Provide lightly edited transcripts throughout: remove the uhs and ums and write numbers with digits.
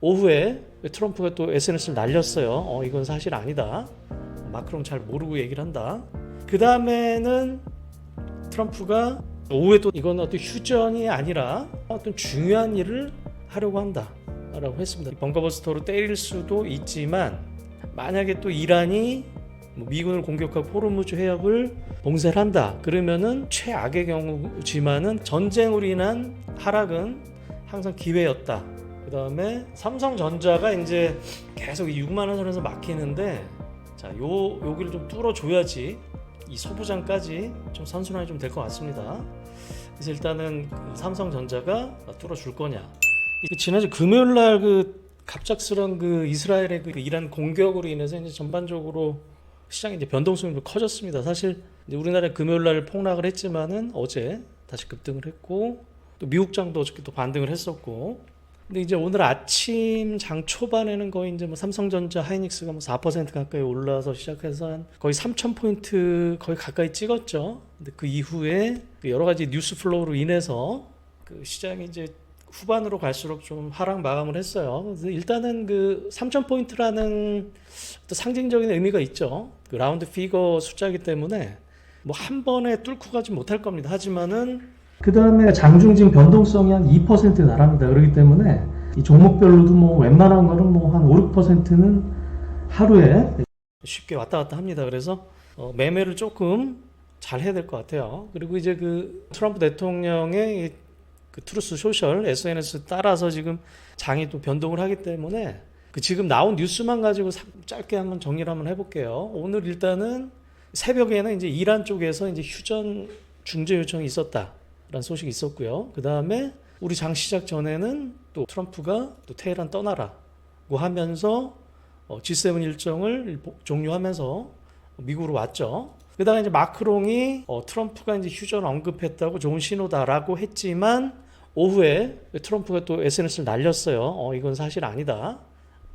오후에 트럼프가 또 SNS를 날렸어요. 이건 사실 아니다. 마크롱 잘 모르고 얘기를 한다. 그 다음에는 트럼프가 오후에 또 이건 어떤 휴전이 아니라 어떤 중요한 일을 하려고 한다 라고 했습니다. 벙커버스터로 때릴 수도 있지만 만약에 또 이란이 미군을 공격하고 호르무즈 해협을 봉쇄를 한다 그러면은 최악의 경우지만은 전쟁으로 인한 하락은 항상 기회였다. 그 다음에 삼성전자가 이제 계속 6만 원 선에서 막히는데 자, 여기를 좀 뚫어줘야지 이 소부장까지 좀 선순환이 좀 될 것 같습니다. 그래서 일단은 삼성전자가 뚫어줄 거냐. 지난주 금요일 날 갑작스런 이스라엘의 이란 공격으로 인해서 이제 전반적으로 시장이 이제 변동성이 좀 커졌습니다. 사실 이제 우리나라 금요일 날 폭락을 했지만은 어제 다시 급등을 했고 또 미국장도 어저께 또 반등을 했었고. 근데 이제 오늘 아침 장 초반에는 거의 이제 삼성전자, 하이닉스가 4% 가까이 올라서 시작해서 한 거의 3,000포인트 거의 가까이 찍었죠. 근데 그 이후에 여러 가지 뉴스 플로우로 인해서 시장이 이제 후반으로 갈수록 좀 하락 마감을 했어요. 그래서 일단은 3,000포인트라는 상징적인 의미가 있죠. 라운드 피거 숫자이기 때문에 한 번에 뚫고 가지 못할 겁니다. 하지만은 그 다음에 장중진 변동성이 한 2% 나랍니다. 그렇기 때문에 이 종목별로도 웬만한 거는 한 5, 6%는 하루에 쉽게 왔다 갔다 합니다. 그래서 매매를 조금 잘 해야 될 것 같아요. 그리고 이제 트럼프 대통령의 트루스 소셜 SNS 따라서 지금 장이 또 변동을 하기 때문에 지금 나온 뉴스만 가지고 짧게 한번 정리를 한번 해볼게요. 오늘 일단은 새벽에는 이제 이란 쪽에서 이제 휴전 중재 요청이 있었다. 라는 소식이 있었고요. 그 다음에 우리 장 시작 전에는 또 트럼프가 또 테헤란 떠나라고 하면서 G7 일정을 종료하면서 미국으로 왔죠. 그 다음에 이제 마크롱이 트럼프가 이제 휴전 언급했다고 좋은 신호다라고 했지만 오후에 트럼프가 또 SNS를 날렸어요. 이건 사실 아니다.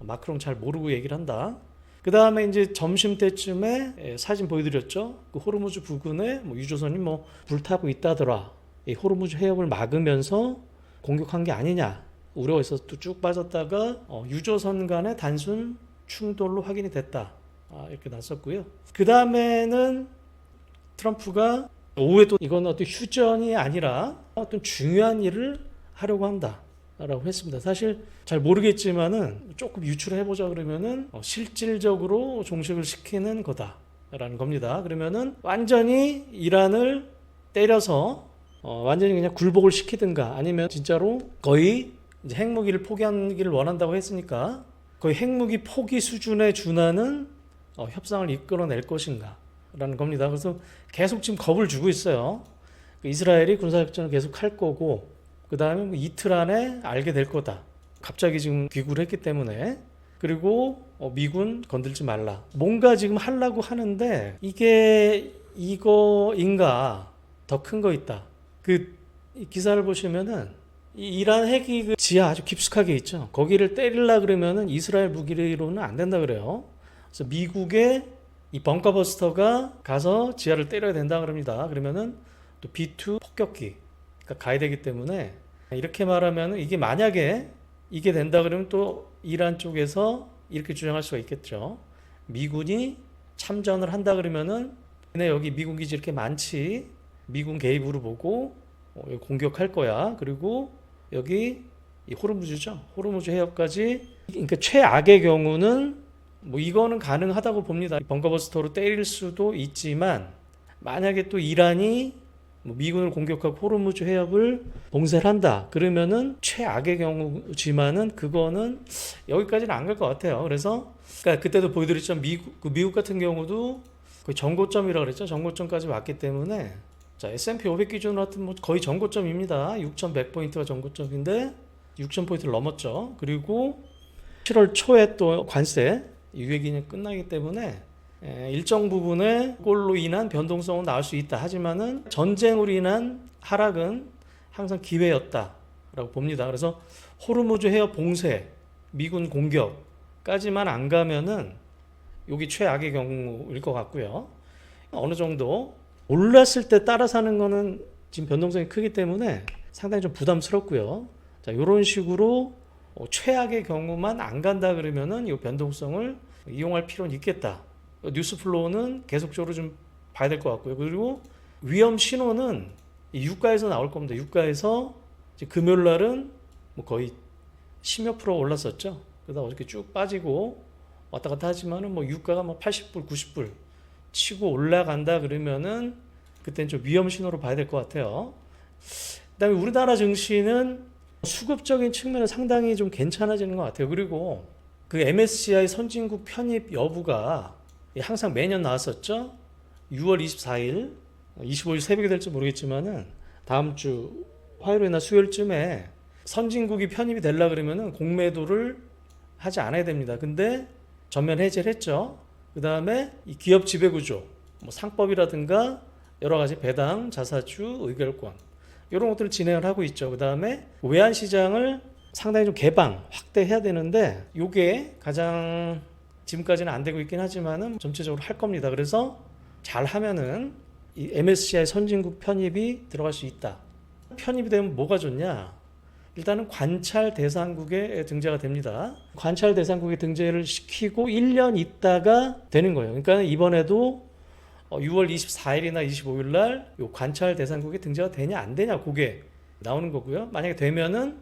마크롱 잘 모르고 얘기를 한다. 그 다음에 이제 점심 때쯤에 사진 보여드렸죠. 호르무즈 부근에 유조선이 불타고 있다더라. 이 호르무즈 해협을 막으면서 공격한 게 아니냐 우려가 있어서 또 쭉 빠졌다가 유조선 간의 단순 충돌로 확인이 됐다. 이렇게 났었고요. 그 다음에는 트럼프가 오후에 또 이건 어떤 휴전이 아니라 어떤 중요한 일을 하려고 한다. 라고 했습니다. 사실 잘 모르겠지만은 조금 유추를 해보자 그러면은 실질적으로 종식을 시키는 거다라는 겁니다. 그러면은 완전히 이란을 때려서 완전히 그냥 굴복을 시키든가 아니면 진짜로 거의 이제 핵무기를 포기하기를 원한다고 했으니까 거의 핵무기 포기 수준에 준하는 협상을 이끌어낼 것인가 라는 겁니다. 그래서 계속 지금 겁을 주고 있어요. 이스라엘이 군사작전을 계속 할 거고 그 다음에 이틀 안에 알게 될 거다. 갑자기 지금 귀국을 했기 때문에 그리고 미군 건들지 말라. 뭔가 지금 하려고 하는데 이게 이거인가 더 큰 거 있다. 이 기사를 보시면은 이란 핵이 지하 아주 깊숙하게 있죠. 거기를 때리려 그러면은 이스라엘 무기로는 안 된다 그래요. 그래서 미국의 이 벙커버스터가 가서 지하를 때려야 된다 그럽니다. 그러면은 또 B2 폭격기 가야 되기 때문에 이렇게 말하면 이게 만약에 이게 된다 그러면 또 이란 쪽에서 이렇게 주장할 수가 있겠죠. 미군이 참전을 한다 그러면은 여기 미군 기지 이렇게 많지. 미군 개입으로 보고 공격할 거야. 그리고 여기 이 호르무즈죠. 호르무즈 해협까지. 그러니까 최악의 경우는 이거는 가능하다고 봅니다. 벙커버스터로 때릴 수도 있지만 만약에 또 이란이 미군을 공격하고 호르무즈 해협을 봉쇄를 한다. 그러면은 최악의 경우지만은 그거는 여기까지는 안 갈 것 같아요. 그래서 그러니까 그때도 보여드렸죠. 미국 같은 경우도 거의 전고점이라고 그랬죠. 전고점까지 왔기 때문에 자, S&P 500 기준으로 하여튼 거의 전고점입니다. 6,100포인트가 전고점인데 6,000포인트를 넘었죠. 그리고 7월 초에 또 관세 유예기간이 끝나기 때문에 일정 부분의 꼴로 인한 변동성은 나올 수 있다. 하지만은 전쟁으로 인한 하락은 항상 기회였다라고 봅니다. 그래서 호르무즈 해협 봉쇄, 미군 공격까지만 안 가면은 여기 최악의 경우일 것 같고요. 어느 정도 올랐을 때 따라 사는 거는 지금 변동성이 크기 때문에 상당히 좀 부담스럽고요. 자, 이런 식으로 최악의 경우만 안 간다 그러면은 이 변동성을 이용할 필요는 있겠다. 뉴스 플로우는 계속적으로 좀 봐야 될 것 같고요. 그리고 위험 신호는 이 유가에서 나올 겁니다. 유가에서 이제 금요일 날은 뭐 거의 10몇 프로 올랐었죠. 그러다 어저께 쭉 빠지고 왔다 갔다 하지만은 뭐 유가가 뭐 80불, 90불 치고 올라간다 그러면은 그때는 좀 위험 신호로 봐야 될 것 같아요. 그다음에 우리나라 증시는 수급적인 측면은 상당히 좀 괜찮아지는 것 같아요. 그리고 그 MSCI 선진국 편입 여부가 항상 매년 나왔었죠. 6월 24일, 25일 새벽이 될지 모르겠지만은 다음 주 화요일이나 수요일쯤에 선진국이 편입이 되려 그러면은 공매도를 하지 않아야 됩니다. 근데 전면 해제를 했죠. 그 다음에 이 기업 지배구조, 뭐 상법이라든가 여러 가지 배당, 자사주, 의결권 이런 것들을 진행을 하고 있죠. 그 다음에 외환 시장을 상당히 좀 개방, 확대해야 되는데 이게 가장 지금까지는 안 되고 있긴 하지만은 전체적으로 할 겁니다. 그래서 잘 하면은 이 MSCI 선진국 편입이 들어갈 수 있다. 편입이 되면 뭐가 좋냐? 일단은 관찰 대상국에 등재가 됩니다. 관찰 대상국에 등재를 시키고 1년 있다가 되는 거예요. 그러니까 이번에도 6월 24일이나 25일 날 요 관찰 대상국에 등재가 되냐 안 되냐 그게 나오는 거고요. 만약에 되면은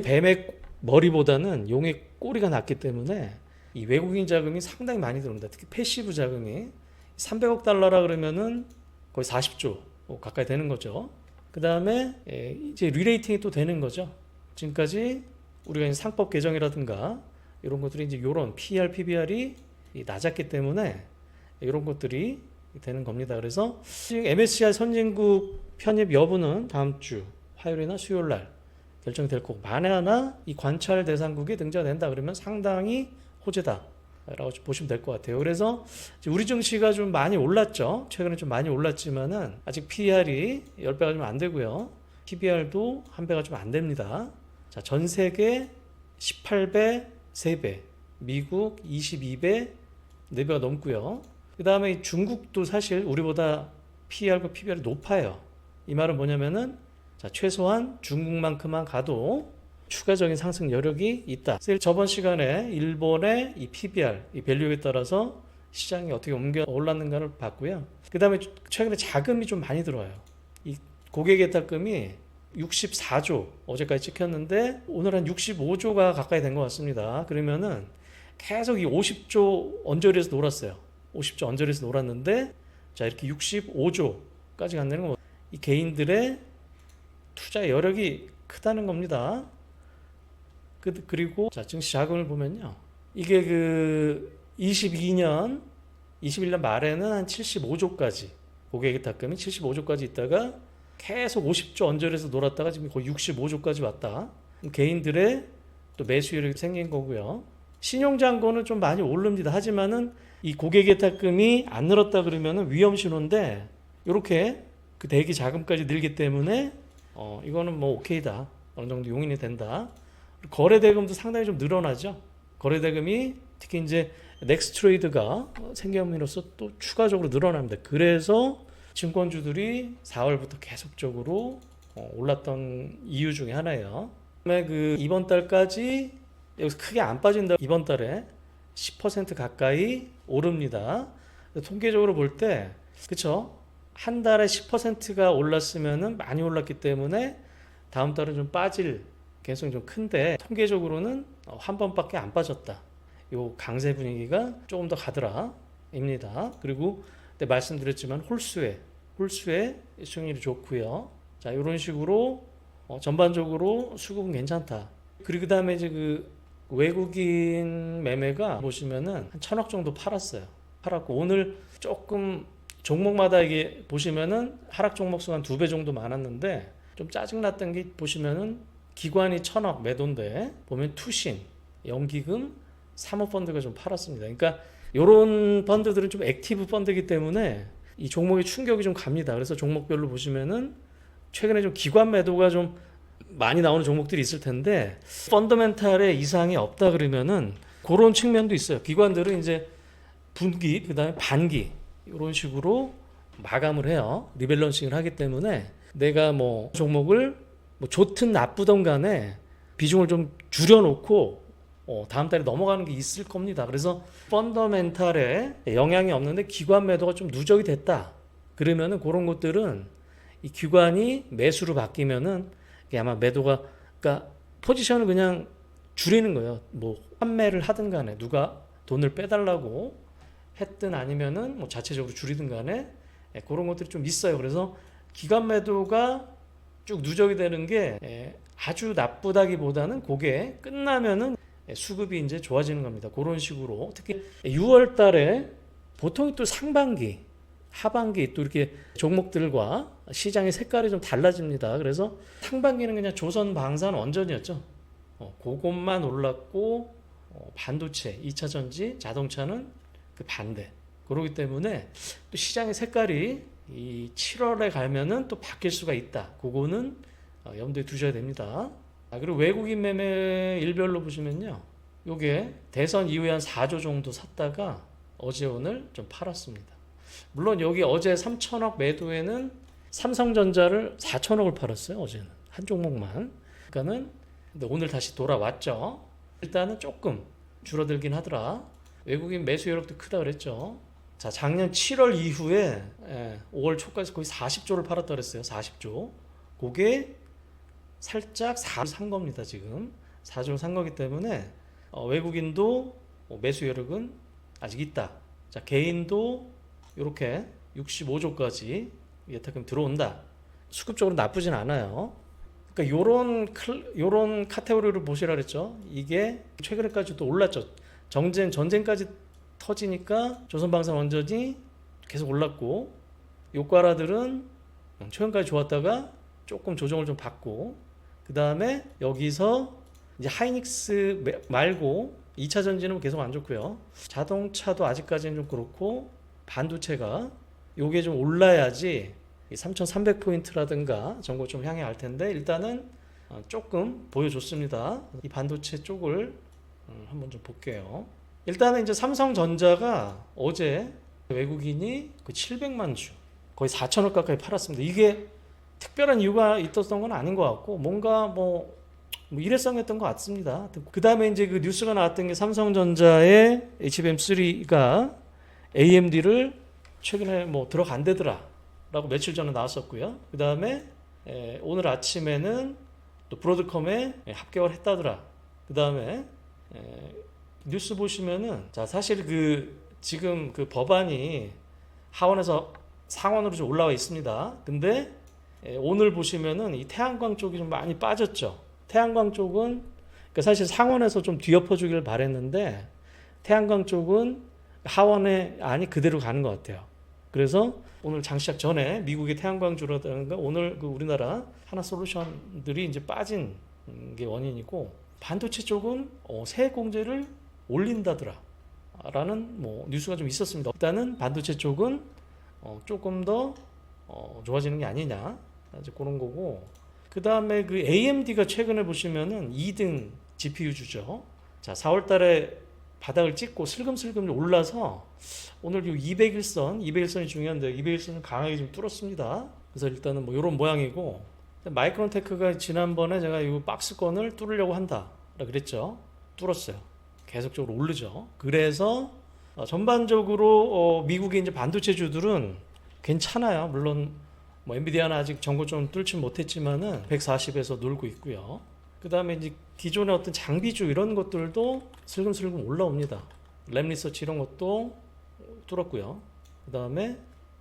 뱀의 머리보다는 용의 꼬리가 낫기 때문에 이 외국인 자금이 상당히 많이 들어옵니다. 특히 패시브 자금이 300억 달러라 그러면은 거의 40조 가까이 되는 거죠. 그 다음에 이제 리레이팅이 또 되는 거죠. 지금까지 우리가 이제 상법 개정이라든가 이런 것들이 이제 이런 PER, PBR이 낮았기 때문에 이런 것들이 되는 겁니다. 그래서 MSCI 선진국 편입 여부는 다음 주 화요일이나 수요일 날 결정될 거고 만에 하나 이 관찰 대상국이 등장된다 그러면 상당히 호재다 라고 보시면 될 것 같아요. 그래서 우리 증시가 좀 많이 올랐죠. 최근에 좀 많이 올랐지만은 아직 PER이 10배가 좀 안 되고요. PBR도 1배가 좀 안 됩니다. 자, 전 세계 18배, 3배, 미국 22배, 4배가 넘고요. 그 다음에 중국도 사실 우리보다 PER과 PBR이 높아요. 이 말은 뭐냐면은 자, 최소한 중국만큼만 가도 추가적인 상승 여력이 있다. 그래서 저번 시간에 일본의 이 PBR, 이 밸류에 따라서 시장이 어떻게 옮겨 올랐는가를 봤고요. 그 다음에 최근에 자금이 좀 많이 들어와요. 이 고객예탁금이 64조 어제까지 찍혔는데 오늘 한 65조가 가까이 된 것 같습니다. 그러면은 계속 이 50조 언저리에서 놀았어요. 50조 언저리에서 놀았는데 자 이렇게 65조까지 간다는 건 이 개인들의 투자 여력이 크다는 겁니다. 그리고 자 증시 자금을 보면요. 이게 그 22년 21년 말에는 한 75조까지 고객예탁금이 75조까지 있다가 계속 50조 언저리에서 놀았다가 지금 거의 65조까지 왔다. 개인들의 또 매수율이 생긴 거고요. 신용잔고는 좀 많이 오릅니다. 하지만은 이 고객예탁금이 안 늘었다 그러면은 위험 신호인데 이렇게 그 대기 자금까지 늘기 때문에 이거는 뭐 오케이다. 어느 정도 용인이 된다. 거래대금도 상당히 좀 늘어나죠. 거래대금이 특히 이제 넥스트레이드가 생겨함으로써 또 추가적으로 늘어납니다. 그래서 증권주들이 4월부터 계속적으로 올랐던 이유 중에 하나예요. 그다음에 그 이번 달까지 여기서 크게 안 빠진다. 이번 달에 10% 가까이 오릅니다. 통계적으로 볼 때 그렇죠. 한 달에 10%가 올랐으면은 많이 올랐기 때문에 다음 달은 좀 빠질 개연성이 좀 큰데 통계적으로는 한 번밖에 안 빠졌다. 요 강세 분위기가 조금 더 가더라입니다. 그리고 그때 말씀드렸지만 홀수의 수익률이 좋고요. 자 이런 식으로 전반적으로 수급은 괜찮다. 그리고 그다음에 이제 그 외국인 매매가 보시면은 한 1,000억 정도 팔았고 오늘 조금 종목마다 이게 보시면은 하락 종목 수가 한 2배 정도 많았는데 좀 짜증났던 게 보시면은 기관이 1,000억 매도인데 보면 투신, 연기금, 사모펀드가 좀 팔았습니다. 그러니까 이런 펀드들은 좀 액티브 펀드이기 때문에 이 종목의 충격이 좀 갑니다. 그래서 종목별로 보시면은 최근에 좀 기관 매도가 좀 많이 나오는 종목들이 있을 텐데 펀더멘탈에 이상이 없다 그러면은 그런 측면도 있어요. 기관들은 이제 분기 그다음에 반기 이런 식으로 마감을 해요. 리밸런싱을 하기 때문에 내가 뭐 종목을 뭐 좋든 나쁘든 간에 비중을 좀 줄여놓고 다음 달에 넘어가는 게 있을 겁니다. 그래서 펀더멘탈에 영향이 없는데 기관 매도가 좀 누적이 됐다. 그러면은 그런 것들은 이 기관이 매수로 바뀌면은 이게 아마 매도가, 그러니까 포지션을 그냥 줄이는 거예요. 뭐 판매를 하든 간에 누가 돈을 빼달라고 했든 아니면은 뭐 자체적으로 줄이든 간에 그런 것들이 좀 있어요. 그래서 기관 매도가 쭉 누적이 되는 게 아주 나쁘다기보다는 그게 끝나면은 수급이 이제 좋아지는 겁니다. 그런 식으로 특히 6월 달에 보통 또 상반기, 하반기 또 이렇게 종목들과 시장의 색깔이 좀 달라집니다. 그래서 상반기는 그냥 조선 방산 원전이었죠. 그것만 올랐고 반도체, 2차 전지, 자동차는 그 반대. 그렇기 때문에 또 시장의 색깔이 이 7월에 가면은 또 바뀔 수가 있다. 그거는 염두에 두셔야 됩니다. 그리고 외국인 매매 일별로 보시면요. 요게 대선 이후에 한 4조 정도 샀다가 어제 오늘 좀 팔았습니다. 물론 여기 어제 3천억 매도에는 삼성전자를 4천억을 팔았어요. 어제는 한 종목만. 그러니까는 근데 오늘 다시 돌아왔죠. 일단은 조금 줄어들긴 하더라. 외국인 매수 여력도 크다 그랬죠. 자, 작년 7월 이후에 5월 초까지 거의 40조를 팔았다 그랬어요. 40조. 그게 살짝 4조 산 겁니다. 지금 4조를 산 거기 때문에 외국인도 매수 여력은 아직 있다. 자, 개인도 이렇게 65조까지 예탁금 들어온다. 수급적으로 나쁘진 않아요. 그러니까 요런 카테고리를 보시라 그랬죠. 이게 최근에까지도 올랐죠. 전쟁까지 터지니까 조선방산원전이 계속 올랐고, 요과라들은 최근까지 좋았다가 조금 조정을 좀 받고, 그 다음에 여기서 이제 하이닉스 말고 2차 전지는 계속 안 좋고요. 자동차도 아직까지는 좀 그렇고, 반도체가 요게 좀 올라야지 3,300포인트라든가 정도 좀 향해 갈 텐데, 일단은 조금 보여줬습니다. 이 반도체 쪽을 한번 좀 볼게요. 일단은 이제 삼성전자가 어제 외국인이 그 700만 주, 거의 4천억 가까이 팔았습니다. 이게 특별한 이유가 있었던 건 아닌 것 같고, 뭔가 뭐 일회성이었던 것 같습니다. 그 다음에 이제 그 뉴스가 나왔던 게 삼성전자의 HBM3가 AMD를 최근에 뭐 들어간대더라 라고 며칠 전에 나왔었고요. 그 다음에 오늘 아침에는 또 브로드컴에 합격을 했다더라. 그 다음에 뉴스 보시면은, 자, 사실 지금 그 법안이 하원에서 상원으로 좀 올라와 있습니다. 근데 오늘 보시면은 이 태양광 쪽이 좀 많이 빠졌죠. 태양광 쪽은 그러니까 사실 상원에서 좀 뒤엎어 주길 바랬는데, 태양광 쪽은 하원의 안이 그대로 가는 것 같아요. 그래서 오늘 장 시작 전에 미국의 태양광주라든가 오늘 그 우리나라 하나솔루션들이 이제 빠진 게 원인이고, 반도체 쪽은 세액 공제를 올린다더라 라는 뭐 뉴스가 좀 있었습니다. 일단은 반도체 쪽은 조금 더 좋아지는 게 아니냐, 이제 그런 거고, 그 다음에 그 AMD가 최근에 보시면은 2등 GPU주죠. 자, 4월 달에 바닥을 찍고 슬금슬금 올라서 오늘 이 201선이 중요한데 201선을 강하게 좀 뚫었습니다. 그래서 일단은 뭐 이런 모양이고, 마이크론테크가 지난번에 제가 이 박스권을 뚫으려고 한다 그랬죠. 뚫었어요. 계속적으로 오르죠. 그래서 전반적으로 미국의 이제 반도체주들은 괜찮아요. 물론 뭐 엔비디아는 아직 전고점 뚫지 못했지만은 140에서 놀고 있고요. 그 다음에 이제 기존의 어떤 장비주 이런 것들도 슬금슬금 올라옵니다. 램리서치 이런 것도 뚫었고요. 그 다음에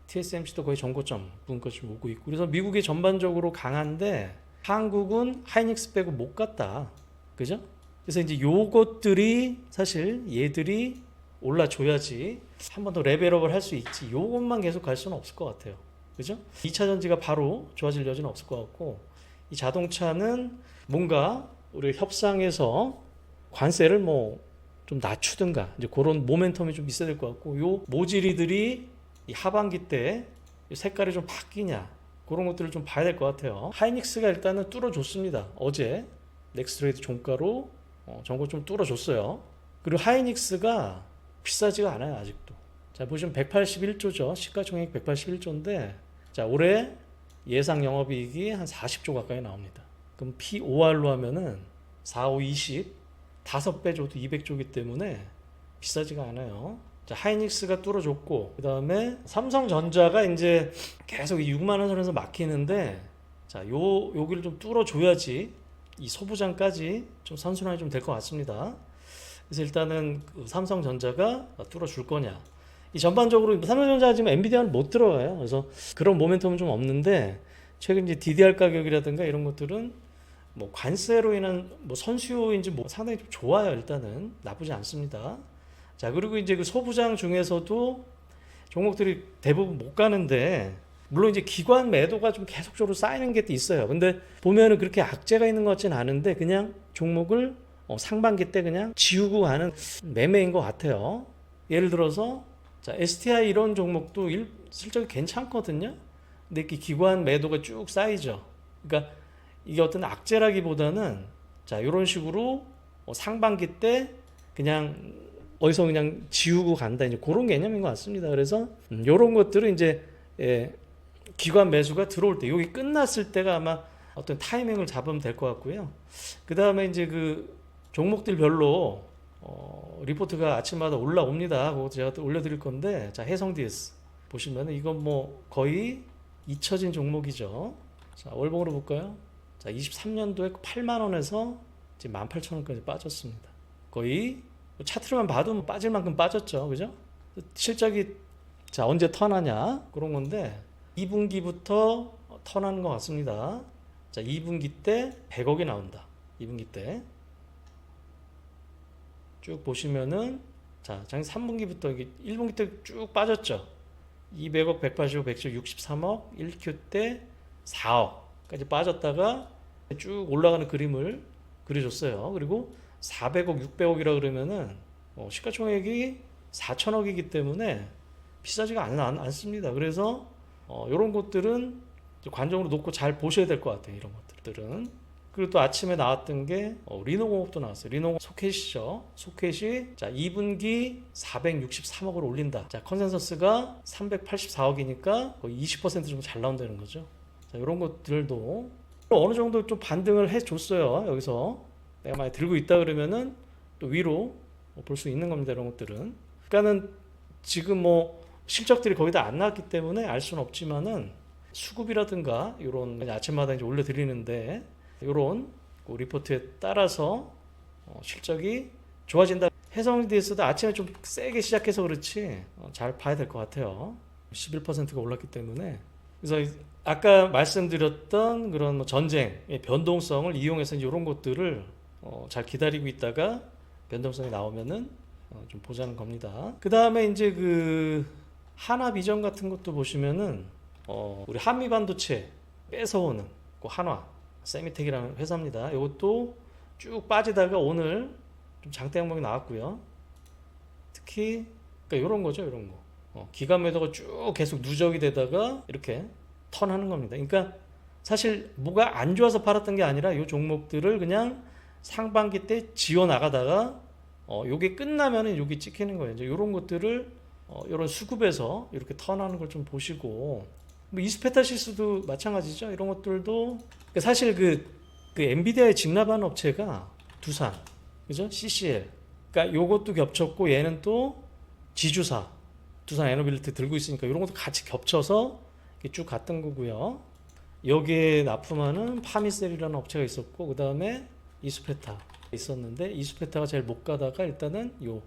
TSMC도 거의 전고점 부근까지 오고 있고, 그래서 미국이 전반적으로 강한데 한국은 하이닉스 빼고 못 갔다. 그죠? 그래서 이제 요것들이 사실 얘들이 올라줘야지 한 번 더 레벨업을 할 수 있지, 요것만 계속 갈 수는 없을 것 같아요. 그죠? 2차 전지가 바로 좋아질 여지는 없을 것 같고, 이 자동차는 뭔가 우리 협상에서 관세를 뭐 좀 낮추든가 이제 그런 모멘텀이 좀 있어야 될 것 같고, 요 모질이들이 이 하반기 때 색깔이 좀 바뀌냐, 그런 것들을 좀 봐야 될 것 같아요. 하이닉스가 일단은 뚫어줬습니다. 어제 넥스트레이드 종가로 전고 좀 뚫어줬어요. 그리고 하이닉스가 비싸지가 않아요 아직도. 자, 보시면 181조죠. 시가총액 181조인데, 자, 올해 예상 영업이익이 한 40조 가까이 나옵니다. 그럼 P5R로 하면은 4, 5, 20 5배 줘도 200조기 때문에 비싸지가 않아요. 자, 하이닉스가 뚫어줬고 그다음에 삼성전자가 이제 계속 이 6만 원 선에서 막히는데 자, 여기를 좀 뚫어줘야지 이 소부장까지 좀 선순환이 좀 될 것 같습니다. 그래서 일단은 그 삼성전자가 뚫어줄 거냐. 이 전반적으로 삼성전자 지금 엔비디아는 못 들어가요. 그래서 그런 모멘텀은 좀 없는데 최근 이제 DDR 가격이라든가 이런 것들은 뭐 관세로 인한 뭐 선수요인지 뭐 상당히 좀 좋아요. 일단은 나쁘지 않습니다. 자, 그리고 이제 그 소부장 중에서도 종목들이 대부분 못 가는데 물론 이제 기관 매도가 좀 계속적으로 쌓이는 게 있어요. 근데 보면은 그렇게 악재가 있는 것 같지는 않은데 그냥 종목을 상반기 때 그냥 지우고 가는 매매인 것 같아요. 예를 들어서 자, STI 이런 종목도 실적이 괜찮거든요. 근데 그 기관 매도가 쭉 쌓이죠. 그러니까 이게 어떤 악재라기보다는 자, 이런 식으로 상반기 때 그냥 어디서 그냥 지우고 간다. 이제 그런 개념인 것 같습니다. 그래서 이런 것들은 이제 기관 매수가 들어올 때, 여기 끝났을 때가 아마 어떤 타이밍을 잡으면 될 것 같고요. 그 다음에 이제 그 종목들별로 리포트가 아침마다 올라옵니다. 그거 제가 또 올려드릴 건데, 자, 해성 DS 보시면은 이건 뭐 거의 잊혀진 종목이죠. 자, 월봉으로 볼까요? 자, 23년도에 8만 원에서 지금 18,000원까지 빠졌습니다. 거의 차트로만 봐도 뭐 빠질 만큼 빠졌죠, 그죠? 실적이 자, 언제 턴하냐 그런 건데 2분기부터 턴하는 것 같습니다. 자, 2분기 때 100억이 나온다. 2분기 때 쭉 보시면은 자, 작년 3분기부터 1분기 때 쭉 빠졌죠. 200억, 180억, 110억, 63억, 1Q 때 4억까지 빠졌다가 쭉 올라가는 그림을 그려줬어요. 그리고 400억, 600억이라 그러면은 시가총액이 4천억이기 때문에 비싸지가 않습니다. 그래서 이런 것들은 관점으로 놓고 잘 보셔야 될 것 같아요. 이런 것들은. 그리고 또 아침에 나왔던 게 리노공업도 나왔어요. 리노 소켓이죠. 소켓이 자, 2분기 463억을 올린다. 자, 컨센서스가 384억이니까 거의 20% 정도 잘 나온다는 거죠. 자, 이런 것들도 어느 정도 좀 반등을 해줬어요. 여기서 내가 많이 들고 있다 그러면은 또 위로 볼 수 있는 겁니다. 이런 것들은. 그러니까는 지금 뭐 실적들이 거의 다 안 나왔기 때문에 알 수는 없지만은 수급이라든가 이런 아침마다 이제 올려드리는데 이런 리포트에 따라서 실적이 좋아진다. 해성DS도 아침에 좀 세게 시작해서 그렇지 잘 봐야 될 것 같아요. 11%가 올랐기 때문에. 그래서 아까 말씀드렸던 그런 뭐 전쟁의 변동성을 이용해서 이런 것들을 잘 기다리고 있다가 변동성이 나오면은 좀 보자는 겁니다. 그 다음에 이제 그 하나비전 같은 것도 보시면은 우리 한미반도체 뺏어오는 그 한화 세미텍이라는 회사입니다. 이것도 쭉 빠지다가 오늘 좀 장대 항목이 나왔고요. 특히 그러니까 이런 거죠, 이런 거. 기관 매도가 쭉 계속 누적이 되다가 이렇게 턴하는 겁니다. 그러니까 사실 뭐가 안 좋아서 팔았던 게 아니라 이 종목들을 그냥 상반기 때 지어 나가다가 요게 끝나면은 여기 찍히는 거예요. 이제 이런 것들을 이런 수급에서 이렇게 턴하는 걸 좀 보시고 뭐 이스페타시스도 마찬가지죠. 이런 것들도 사실 그 엔비디아에 직납하는 업체가 두산, 그죠? CCL. 그러니까 요것도 겹쳤고 얘는 또 지주사, 두산 에너빌리티 들고 있으니까 이런 것도 같이 겹쳐서 쭉 갔던 거고요. 여기에 납품하는 파미셀이라는 업체가 있었고 그 다음에 이스페타 있었는데 이스페타가 제일 못 가다가 일단은 요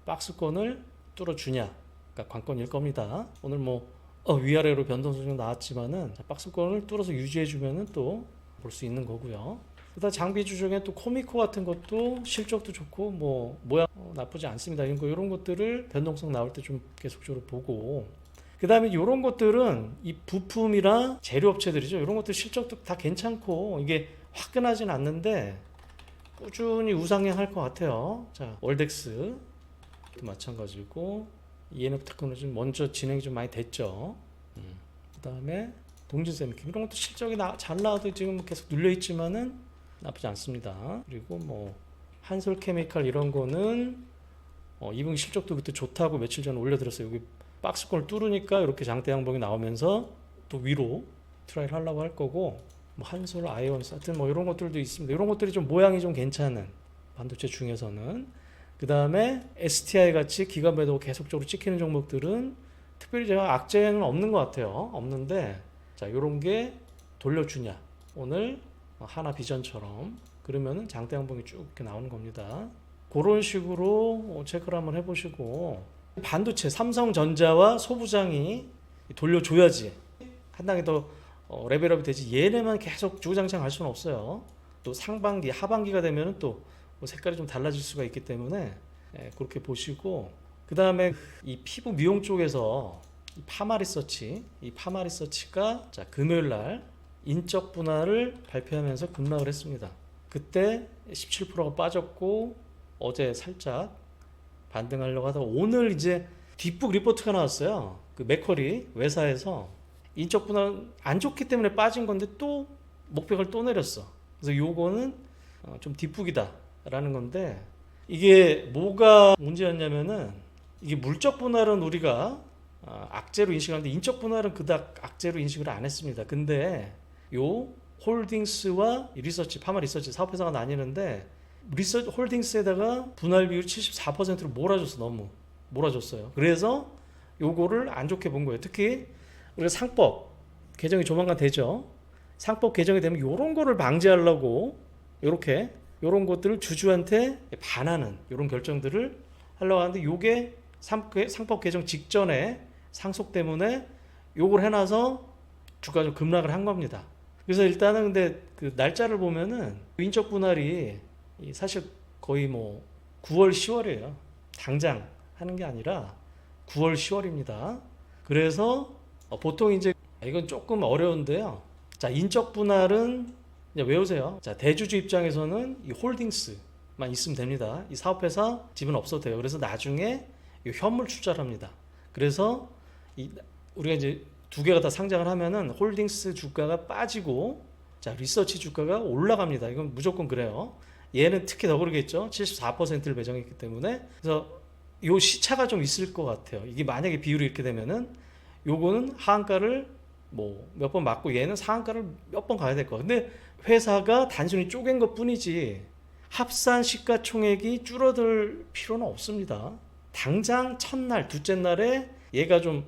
박스권을 뚫어주냐, 그러니까 관건일 겁니다. 오늘 뭐 위아래로 변동성 좀 나왔지만은 박스권을 뚫어서 유지해주면은 또 볼 수 있는 거고요. 그다음 장비주 중에 또 코미코 같은 것도 실적도 좋고 뭐 모양 나쁘지 않습니다. 이런 것들을 변동성 나올 때 좀 계속적으로 보고. 그 다음에 이런 것들은 이 부품이랑 재료업체들이죠. 이런 것들 실적도 다 괜찮고 이게 화끈하진 않는데 꾸준히 우상향할 것 같아요. 자, 월덱스 마찬가지고 ENF 테크놀로지 먼저 진행이 좀 많이 됐죠. 그 다음에 동진세미캠 이런 것도 실적이 잘 나와도 지금 계속 눌려 있지만은 나쁘지 않습니다. 그리고 뭐 한솔케미칼 이런 거는 2분기 실적도 그때 좋다고 며칠 전에 올려드렸어요. 여기 박스권을 뚫으니까 이렇게 장대 양봉이 나오면서 또 위로 트라이를 하려고 할 거고 뭐 한솔, 아이온스, 하여튼 뭐 이런 것들도 있습니다. 이런 것들이 좀 모양이 좀 괜찮은 반도체 중에서는. 그 다음에 STI 같이 기가 매도 계속적으로 찍히는 종목들은 특별히 제가 악재는 없는 것 같아요. 없는데, 자, 이런 게 돌려주냐. 오늘 하나 비전처럼. 그러면은 장대 양봉이 쭉 이렇게 나오는 겁니다. 그런 식으로 체크를 한번 해보시고, 반도체, 삼성전자와 소부장이 돌려줘야지 한 단계 더 레벨업이 되지, 얘네만 계속 주구장창 갈 수는 없어요. 또 상반기, 하반기가 되면 또 색깔이 좀 달라질 수가 있기 때문에 그렇게 보시고, 그 다음에 이 피부 미용 쪽에서 이 파마리서치가 자, 금요일날 인적 분할을 발표하면서 급락을 했습니다. 그때 17%가 빠졌고 어제 살짝 반등하려고 하다가 오늘 이제 뒷북 리포트가 나왔어요. 그 맥쿼리 외사에서 인적 분할 안 좋기 때문에 빠진 건데 또 목표를 또 내렸어. 그래서 요거는 좀 뒷북이다라는 건데, 이게 뭐가 문제였냐면은, 이게 물적 분할은 우리가 악재로 인식하는데 인적 분할은 그닥 악재로 인식을 안 했습니다. 근데 요 홀딩스와 파마 리서치 사업회사가 나뉘는데, 홀딩스에다가 분할 비율 74%로 몰아줬어. 너무 몰아줬어요. 그래서 요거를 안 좋게 본 거예요. 특히 우리가 상법 개정이 조만간 되죠. 상법 개정이 되면 요런 거를 방지하려고 요렇게 요런 것들을 주주한테 반하는 요런 결정들을 하려고 하는데, 요게 상법 개정 직전에 상속 때문에 요걸 해놔서 주가가 좀 급락을 한 겁니다. 그래서 일단은 근데 그 날짜를 보면은 인적 분할이 사실 거의 뭐 9월 10월이에요 당장 하는 게 아니라 9월 10월입니다 그래서 보통 이제 이건 조금 어려운데요. 자, 인적 분할은 이제 외우세요. 자, 대주주 입장에서는 이 홀딩스만 있으면 됩니다. 이 사업회사 지분 없어도 돼요. 그래서 나중에 이 현물 투자를 합니다. 그래서 우리가 이제 두 개가 다 상장을 하면은 홀딩스 주가가 빠지고, 자, 리서치 주가가 올라갑니다. 이건 무조건 그래요. 얘는 특히 더 그러겠죠. 74%를 배정했기 때문에. 그래서 요 시차가 좀 있을 것 같아요. 이게 만약에 비율이 이렇게 되면은 요거는 하한가를 뭐 몇 번 맞고 얘는 상한가를 몇 번 가야 될 거야. 근데 회사가 단순히 쪼갠 것 뿐이지 합산 시가총액이 줄어들 필요는 없습니다. 당장 첫날, 둘째 날에 얘가 좀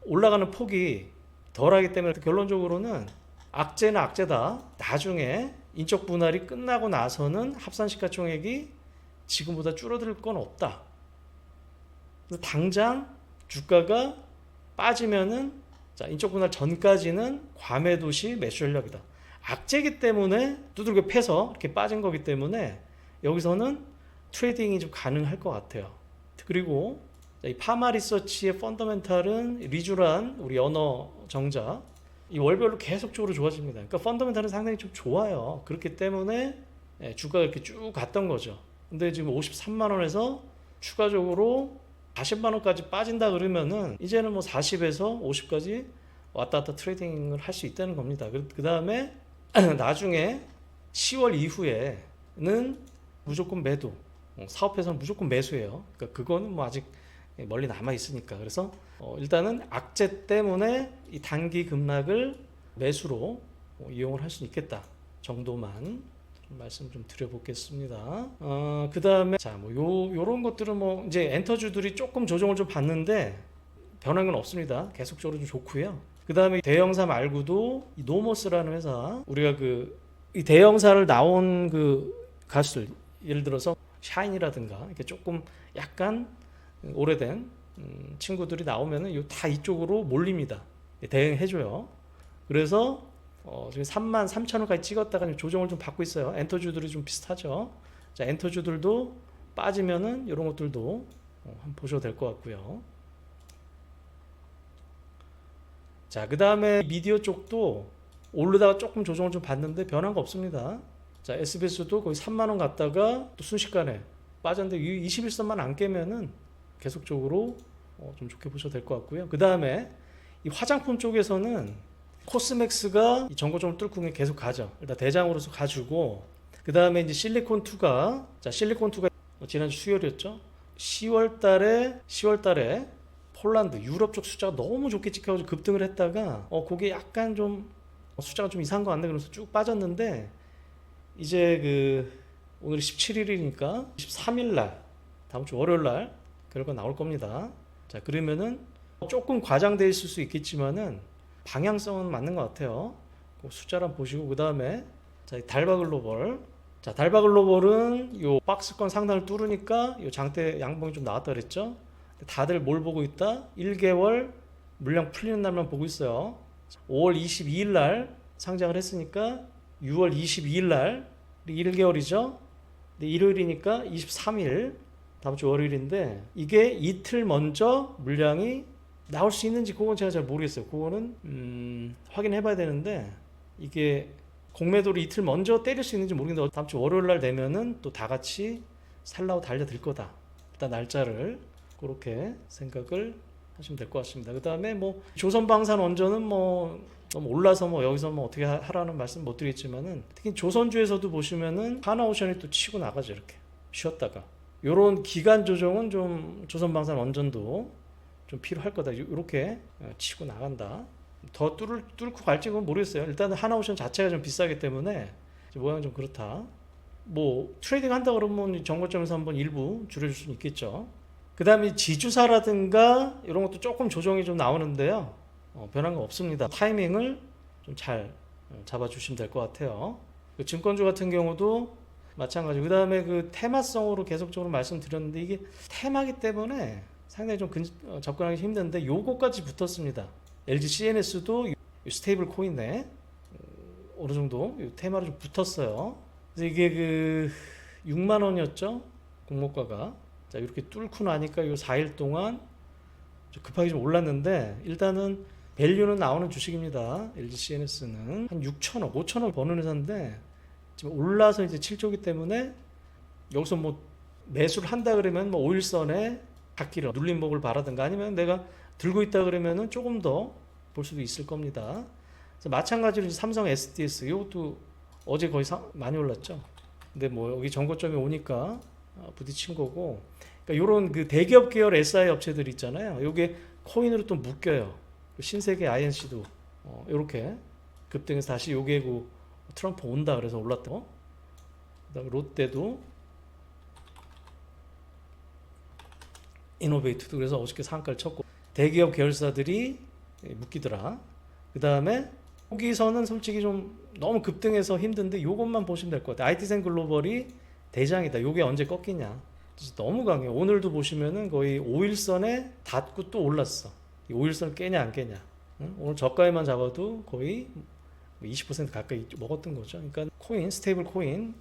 올라가는 폭이 덜하기 때문에 결론적으로는 악재는 악재다. 나중에 인적 분할이 끝나고 나서는 합산 시가총액이 지금보다 줄어들 건 없다. 그래서 당장 주가가 빠지면은, 자, 인적 분할 전까지는 과매도 시 매수 전략이다. 악재이기 때문에 두들겨 패서 이렇게 빠진 거기 때문에 여기서는 트레이딩이 좀 가능할 것 같아요. 그리고 이 파마 리서치의 펀더멘탈은 리쥬란 우리 언어 정자 이 월별로 계속적으로 좋아집니다. 그러니까 펀더멘탈은 상당히 좀 좋아요. 그렇기 때문에 주가가 이렇게 쭉 갔던 거죠. 근데 지금 53만 원에서 추가적으로 40만 원까지 빠진다 그러면은 이제는 뭐 40에서 50까지 왔다 갔다 트레이딩을 할 수 있다는 겁니다. 그 다음에 나중에 10월 이후에는 무조건 매도, 사업회사는 무조건 매수예요. 그러니까 그거는 뭐 아직 멀리 남아 있으니까. 그래서 일단은 악재 때문에 이 단기 급락을 매수로 이용을 할 수 있겠다 정도만 좀 말씀 좀 드려보겠습니다. 그 다음에 자, 뭐 요런 것들은 뭐 이제 엔터주들이 조금 조정을 좀 받는데 변한 건 없습니다. 계속적으로 좀 좋고요. 그 다음에 대형사 말고도 이 노모스라는 회사, 우리가 이 대형사를 나온 그 가수들, 예를 들어서 샤인이라든가 이렇게 조금 약간 오래된 친구들이 나오면은 다 이쪽으로 몰립니다. 대응해줘요. 그래서 지금 33,000원까지 찍었다가 조정을 좀 받고 있어요. 엔터주들이 좀 비슷하죠. 자, 엔터주들도 빠지면은 이런 것들도 한번 보셔도 될 것 같고요. 자, 그 다음에 미디어 쪽도 오르다가 조금 조정을 좀 받는데 변한 거 없습니다. 자, SBS도 거의 3만원 갔다가 또 순식간에 빠졌는데 21선만 안 깨면은 계속적으로 좀 좋게 보셔도 될 것 같고요. 그 다음에 이 화장품 쪽에서는 코스맥스가 이 전고점을 뚫고 계속 가죠. 일단 대장으로서 가지고, 그 다음에 이제 실리콘2가, 자, 실리콘2가 지난주 수요일이었죠. 10월 달에 폴란드, 유럽 쪽 숫자가 너무 좋게 찍혀가지고 급등을 했다가 그게 약간 좀 숫자가 좀 이상한 거 같네 그러면서 쭉 빠졌는데 이제 오늘이 17일이니까 23일 날 다음 주 월요일 날 결과 나올 겁니다. 자, 그러면은 조금 과장돼 있을 수 있겠지만은 방향성은 맞는 것 같아요. 그 숫자를 한번 보시고 그 다음에 자, 달바 글로벌. 자, 달바 글로벌은 요 박스권 상단을 뚫으니까 요 장대 양봉이 좀 나왔다 그랬죠. 다들 뭘 보고 있다? 1개월 물량 풀리는 날만 보고 있어요. 5월 22일 날 상장을 했으니까 6월 22일 날 1개월이죠. 일요일이니까 23일 다음 주 월요일인데 이게 이틀 먼저 물량이 나올 수 있는지 그건 제가 잘 모르겠어요. 그거는 확인해 봐야 되는데 이게 공매도를 이틀 먼저 때릴 수 있는지 모르겠는데 다음 주 월요일 날 되면은 또 다 같이 살라고 달려들 거다. 일단 날짜를 그렇게 생각을 하시면 될 것 같습니다. 그 다음에 뭐 조선방산 원전은 뭐 너무 올라서 뭐 여기서 뭐 어떻게 하라는 말씀 못 드리겠지만은 특히 조선주에서도 보시면은 하나오션이 또 치고 나가죠. 이렇게 쉬었다가 요런 기간 조정은 좀 조선방산 원전도 좀 필요할 거다. 이렇게 치고 나간다. 더 뚫고 갈지 는 모르겠어요. 일단은 하나오션 자체가 좀 비싸기 때문에 모양이 좀 그렇다. 뭐 트레이딩 한다 그러면 정거점에서 한번 일부 줄여줄 수는 있겠죠. 그 다음에 지주사라든가 이런 것도 조금 조정이 좀 나오는데요. 변한 거 없습니다. 타이밍을 좀 잘 잡아주시면 될 것 같아요. 그 증권주 같은 경우도 마찬가지. 그 다음에 그 테마성으로 계속적으로 말씀드렸는데 이게 테마기 때문에 상당히 좀 접근하기 힘든데 요거까지 붙었습니다. LG CNS도 스테이블 코인에 어느 정도 테마로 좀 붙었어요. 그래서 이게 6만 원이었죠. 공모가가. 자, 이렇게 뚫고 나니까 요 4일 동안 급하게 좀 올랐는데 일단은 밸류는 나오는 주식입니다. LG CNS는 한 6천억, 5천억 버는 회사인데 지금 올라서 이제 7조기 때문에 여기서 뭐 매수를 한다 그러면 뭐 5일선에 닿기를 눌림목을 바라든가 아니면 내가 들고 있다 그러면은 조금 더 볼 수도 있을 겁니다. 그래서 마찬가지로 삼성 SDS 이것도 어제 거의 많이 올랐죠. 근데 뭐 여기 정고점이 오니까 부딪힌 거고. 그러니까 이런 그 대기업 계열 SI 업체들 있잖아요. 요게 코인으로 또 묶여요. 신세계 INC도 이렇게 급등해서 다시 요게 트럼프 온다 그래서 올랐다. 그다음에 롯데도 이노베이트도 그래서 어저께 상가를 쳤고 대기업 계열사들이 묶이더라. 그 다음에 여기서는 솔직히 좀 너무 급등해서 힘든데 요것만 보시면 될 것 같아요. IT센 글로벌이 대장이다. 요게 언제 꺾이냐. 너무 강해요. 오늘도 보시면은 거의 5일선에 닿고 또 올랐어. 5일선을 깨냐 안 깨냐. 응? 오늘 저가에만 잡아도 거의 20% 가까이 먹었던 거죠. 그러니까 코인, 스테이블 코인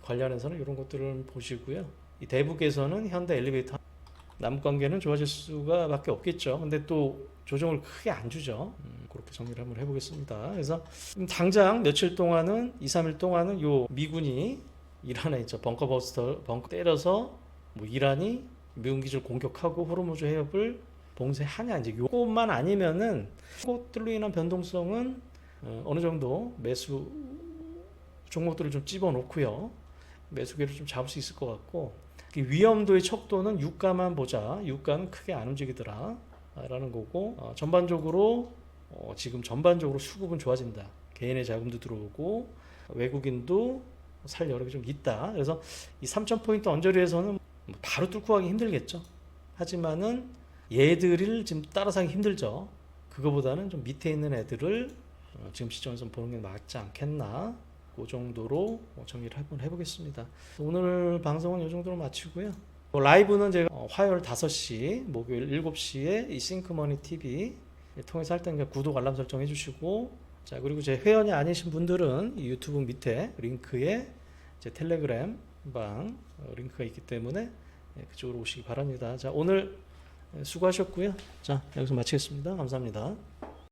관련해서는 이런 것들을 보시고요. 이 대북에서는 현대 엘리베이터 남북관계는 좋아질 수가 밖에 없겠죠. 근데 또 조정을 크게 안 주죠. 그렇게 정리를 한번 해보겠습니다. 그래서 당장 며칠 동안은 2, 3일 동안은 요 미군이 이란에 있죠. 벙커 때려서 뭐 이란이 미군 기지를 공격하고 호르무즈 해협을 봉쇄하냐 이제 요것만 아니면은 그것들로 인한 변동성은 어느 정도 매수 종목들을 좀 집어넣고요. 매수기를 좀 잡을 수 있을 것 같고 위험도의 척도는 유가만 보자. 유가는 크게 안 움직이더라 라는 거고 전반적으로 지금 전반적으로 수급은 좋아진다. 개인의 자금도 들어오고 외국인도 살 여력이 좀 있다. 그래서 이 3,000포인트 언저리에서는 바로 뚫고 가기 힘들겠죠. 하지만은 얘들을 지금 따라가기 힘들죠. 그거보다는 좀 밑에 있는 애들을 지금 시점에서 보는 게 맞지 않겠나. 그 정도로 정리를 한번 해보겠습니다. 오늘 방송은 이 정도로 마치고요. 라이브는 제가 화요일 5시, 목요일 7시에 이 싱크머니 TV 통해서 할 때는 구독, 알람 설정 해주시고, 자, 그리고 제 회원이 아니신 분들은 이 유튜브 밑에 링크에 제 텔레그램 방 링크가 있기 때문에 그쪽으로 오시기 바랍니다. 자, 오늘 수고하셨고요. 자, 여기서 마치겠습니다. 감사합니다.